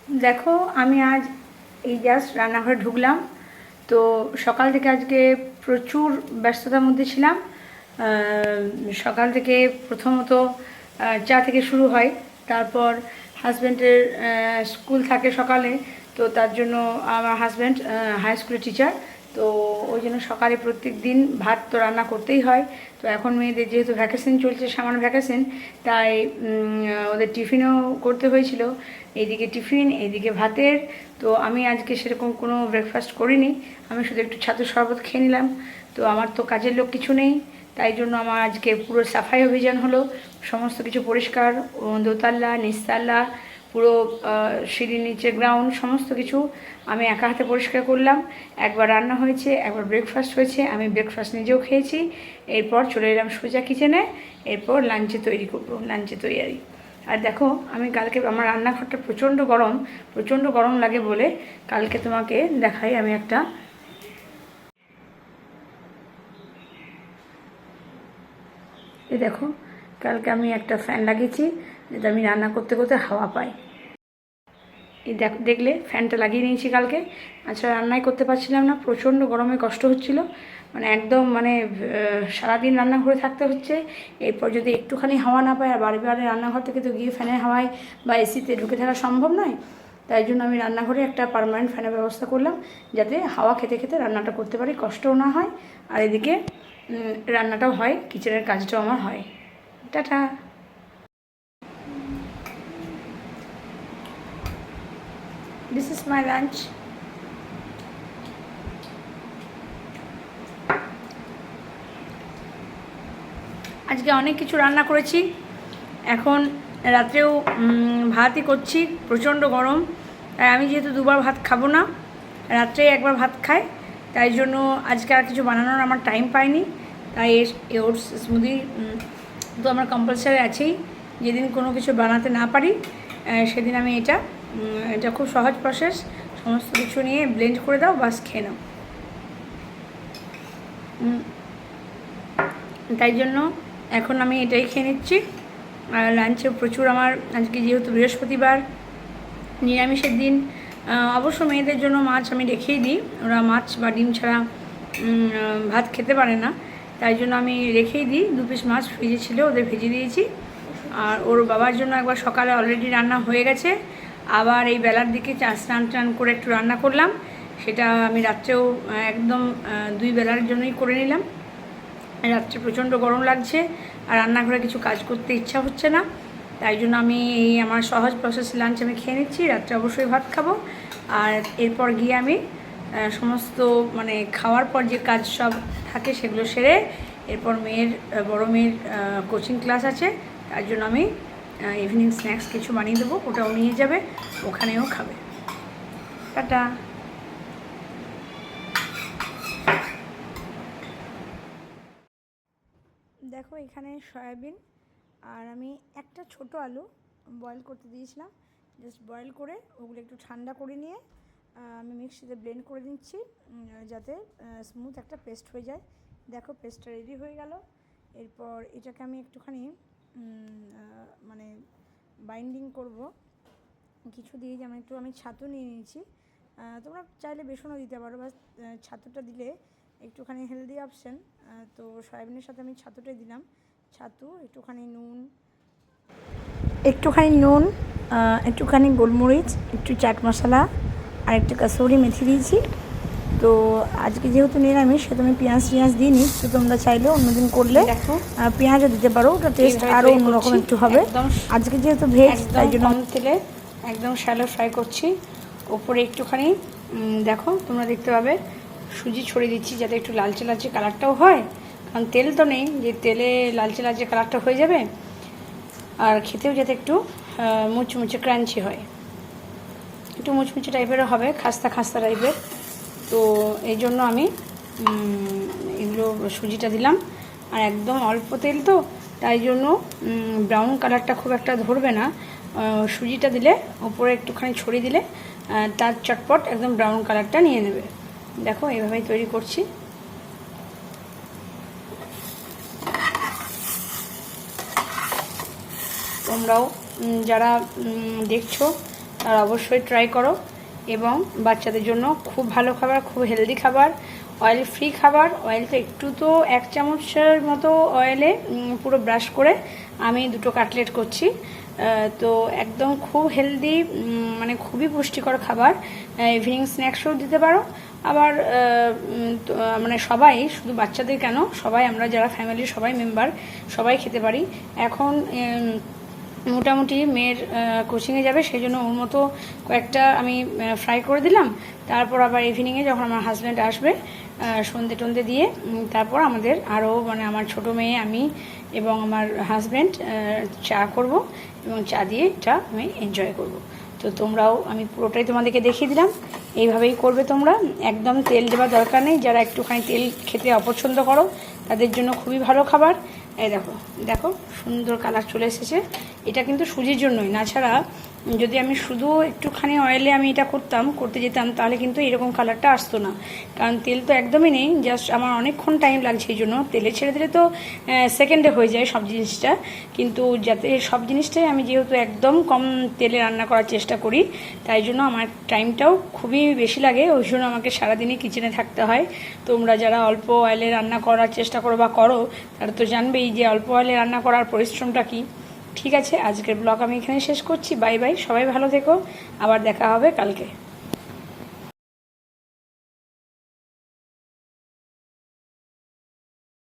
দেখো আমি আজ এই জাস্ট রান্নাঘরে ঢুকলাম। তো সকাল থেকে আজকে প্রচুর ব্যস্ততার মধ্যে ছিলাম। সকাল থেকে প্রথমত চা থেকে শুরু হয়, তারপর হাজব্যান্ডের স্কুল থাকে সকালে। তো তার জন্য আমার হাজব্যান্ড হাই স্কুলের টিচার, তো ওই জন্য সকালে প্রত্যেক দিন ভাত তো রান্না করতেই হয়। তো এখন মেয়েদের যেহেতু ভ্যাকেশন চলছে, সামান্য ভ্যাকেশন, তাই ওদের টিফিনও করতে হয়েছিল। এইদিকে টিফিন, এইদিকে ভাতের। তো আমি আজকে সেরকম কোনো ব্রেকফাস্ট করিনি, আমি শুধু একটু ছাতুর শরবত খেয়ে নিলাম। তো আমার তো কাজের লোক কিছু নেই, তাই জন্য আমার আজকে পুরো সাফাই অভিযান হলো। সমস্ত কিছু পরিষ্কার, দোতলা নিচতলা পুরো সিঁড়ির নিচে গ্রাউন্ড সমস্ত কিছু আমি একা হাতে পরিষ্কার করলাম। একবার রান্না হয়েছে, একবার ব্রেকফাস্ট হয়েছে, আমি ব্রেকফাস্ট নিজেও খেয়েছি। এরপর চলে এলাম সোজা কিচেনে, এরপর লাঞ্চে তৈরি করবো, লাঞ্চে তৈরি। আর দেখো আমি কালকে আমার রান্নাঘরটা প্রচণ্ড গরম লাগে বলে কালকে তোমাকে দেখাই। আমি একটা দেখো, কালকে আমি একটা ফ্যান লাগিয়েছি যাতে আমি রান্না করতে করতে হাওয়া পাই। এই দেখলে ফ্যানটা লাগিয়ে নিয়েছি কালকে। আচ্ছা, রান্নাই করতে পারছিলাম না, প্রচণ্ড গরমে কষ্ট হচ্ছিল, মানে একদম মানে সারাদিন রান্নাঘরে থাকতে হচ্ছে। এরপর যদি একটুখানি হাওয়া না পাই, আর বারে বারে রান্নাঘর থেকে তো গিয়ে ফ্যানের হাওয়ায় বা এসিতে ঢুকে থাকা সম্ভব নয়। তাই জন্য আমি রান্নাঘরে একটা পার্মানেন্ট ফ্যানের ব্যবস্থা করলাম, যাতে হাওয়া খেতে খেতে রান্নাটা করতে পারি, কষ্টও না হয়, আর এদিকে রান্নাটাও হয়, কিচেনের কাজটাও আমার হয়। Tata. This is my lunch. আজকে অনেক কিছু রান্না করেছি, এখন রাত্রেও ভাতই করছি, প্রচণ্ড গরম। তাই আমি যেহেতু দুবার ভাত খাবো না, রাত্রে একবার ভাত খাই, তাই জন্য আজকে আর কিছু বানানোর আমার টাইম পাইনি। তাই ওটস স্মুদি তো আমার কম্পালসারি আছেই। যেদিন কোনো কিছু বানাতে না পারি সেদিন আমি এটা খুব সহজ প্রসেস, সমস্ত কিছু নিয়ে ব্লেন্ড করে দাও, বাস খেয়ে নাও। তাই জন্য এখন আমি এটাই খেয়ে নিচ্ছি। আর লাঞ্চে প্রচুর আমার আজকে যেহেতু বৃহস্পতিবার, নিরামিষের দিন, অবশ্য মেয়েদের জন্য মাছ আমি রেখেই দিই, ওরা মাছ বা ডিম ছাড়া ভাত খেতে পারে না, তাই জন্য আমি রেখেই দিই। 2 পিস মাছ ফ্রিজে ছিল, ওদের ভেজে দিয়েছি। আর ওর বাবার জন্য একবার সকালে অলরেডি রান্না হয়ে গেছে, আবার এই বেলার দিকে স্নান টান করে একটু রান্না করলাম, সেটা আমি রাত্রেও একদম 2 বেলার জন্যই করে নিলাম। রাত্রে প্রচণ্ড গরম লাগছে আর রান্নাঘরে কিছু কাজ করতে ইচ্ছা হচ্ছে না, তাই জন্য আমি এই আমার সহজ প্রসেস লাঞ্চ আমি খেয়ে নিচ্ছি। রাত্রে অবশ্যই ভাত খাবো, আর এরপর গিয়ে আমি সমস্ত মানে খাওয়ার পর যে কাজ সব থাকে সেগুলো সেরে, এরপর বড় মেয়ের কোচিং ক্লাস আছে, তার জন্য আমি ইভিনিং স্ন্যাক্স কিছু বানিয়ে দেবো, ওটাও নিয়ে যাবে, ওখানেও খাবে। টাটা। দেখো এখানে সয়াবিন আর আমি একটা ছোট আলু বয়েল করতে দিয়েছিলাম, জাস্ট বয়েল করে ওগুলো একটু ঠান্ডা করে নিয়ে আমি মিক্সিতে ব্লেন্ড করে নিচ্ছি, যাতে স্মুথ একটা পেস্ট হয়ে যায়। দেখো পেস্টটা রেডি হয়ে গেল। এরপর এটাকে আমি একটুখানি মানে বাইন্ডিং করব কিছু দিয়ে, যেমন একটু আমি ছাতু নিয়ে নিয়েছি, তোমরা চাইলে বেসনও দিতে পারো, বা ছাতুটা দিলে একটুখানি হেলদি অপশান। তো সয়াবিনের সাথে আমি ছাতুটাই দিলাম, ছাতু, একটুখানি নুন, একটুখানি গোলমরিচ, একটু চাট মশলা আর একটু কাসুরি মেথি দিয়েছি। তো আজকে যেহেতু নিরামিষ সেহেতু আমি পেঁয়াজ দিইনি, তো তোমরা চাইলে অন্যদিন করলে পেঁয়াজও দিতে পারো, ওটা টেস্ট আরও অন্যরকম একটু হবে। আজকে যেহেতু ভেজ, তাই জন্য কম তেলে একদম শ্যালো ফ্রাই করছি। ওপরে একটুখানি দেখো তোমরা দেখতে পাবে সুজি ছড়িয়ে দিচ্ছি, যাতে একটু লালচে লালচে কালারটাও হয়, কারণ তেল তো নেই যে তেলে লালচে লালচে কালারটা হয়ে যাবে, আর খেতেও যাতে একটু মুচমুচে ক্রাঞ্চি হয়, একটু মুচমুচে টাইপেরও হবে, খাস্তা খাস্তা টাইপের। তো এই জন্য আমি এগুলো সুজিটা দিলাম, আর একদম অল্প তেল তো, তাই জন্য ব্রাউন কালারটা খুব একটা ধরবে না। সুজিটা দিলে ওপরে একটুখানি ছড়িয়ে দিলে তার চটপট একদম ব্রাউন কালারটা নিয়ে নেবে। দেখো এইভাবেই তৈরি করছি। তোমরাও যারা দেখছো তারা অবশ্যই ট্রাই করো। এবং বাচ্চাদের জন্য খুব ভালো খাবার, খুব হেলদি খাবার, অয়েল ফ্রি খাবার। অয়েল তো একটু, তো 1 চামচের মতো অয়েলে পুরো ব্রাশ করে আমি 2টো কাটলেট করছি। তো একদম খুব হেলদি, মানে খুবই পুষ্টিকর খাবার। ইভিনিং স্ন্যাক্সও দিতে পারো। আবার মানে সবাই, শুধু বাচ্চাদের কেন, সবাই, আমরা যারা ফ্যামিলির সবাই মেম্বার সবাই খেতে পারি। এখন মোটামুটি মেয়ের কোচিংয়ে যাবে, সেই জন্য ওর মতো কয়েকটা আমি ফ্রাই করে দিলাম। তারপর আবার ইভিনিংয়ে যখন আমার হাজব্যান্ড আসবে সন্ধে টন্ধে দিয়ে, তারপর আমাদের আরও, মানে আমার ছোটো মেয়ে, আমি এবং আমার হাজব্যান্ড চা করব এবং চা দিয়ে এটা আমি এনজয় করব। তো তোমরাও, আমি পুরোটাই তোমাদেরকে দেখিয়ে দিলাম, এইভাবেই করবে তোমরা। একদম তেল দেওয়ার দরকার নেই। যারা একটুখানি তেল খেতে অপছন্দ করো তাদের জন্য খুবই ভালো খাবার। এই দেখো দেখো সুন্দর কালার চলে এসেছে। এটা কিন্তু সুজির জন্যই না, ছাড়া যদি আমি শুধু একটুখানি অয়েলে আমি এটা করতে যেতাম, তাহলে কিন্তু এরকম কালারটা আসতো না। কারণ তেল তো একদমই নেই, জাস্ট আমার অনেকক্ষণ টাইম লাগছে। এই জন্য তেলে ছেড়ে দিলে তো সেকেন্ডে হয়ে যায় সব জিনিসটা। কিন্তু যাতে সব জিনিসটাই আমি যেহেতু একদম কম তেলে রান্না করার চেষ্টা করি, তাই জন্য আমার টাইমটাও খুবই বেশি লাগে। ওই জন্য আমাকে সারাদিনই কিচেনে থাকতে হয়। তোমরা যারা অল্প অয়েলে রান্না করার চেষ্টা করো বা করো, তারা তো জানবেই যে অল্প অয়েলে রান্না করার পরিশ্রমটা কী। ঠিক আছে, আজকের ব্লগ আমি এখানে শেষ করছি। বাই বাই, সবাই ভালো থেকো, আবার দেখা হবে কালকে।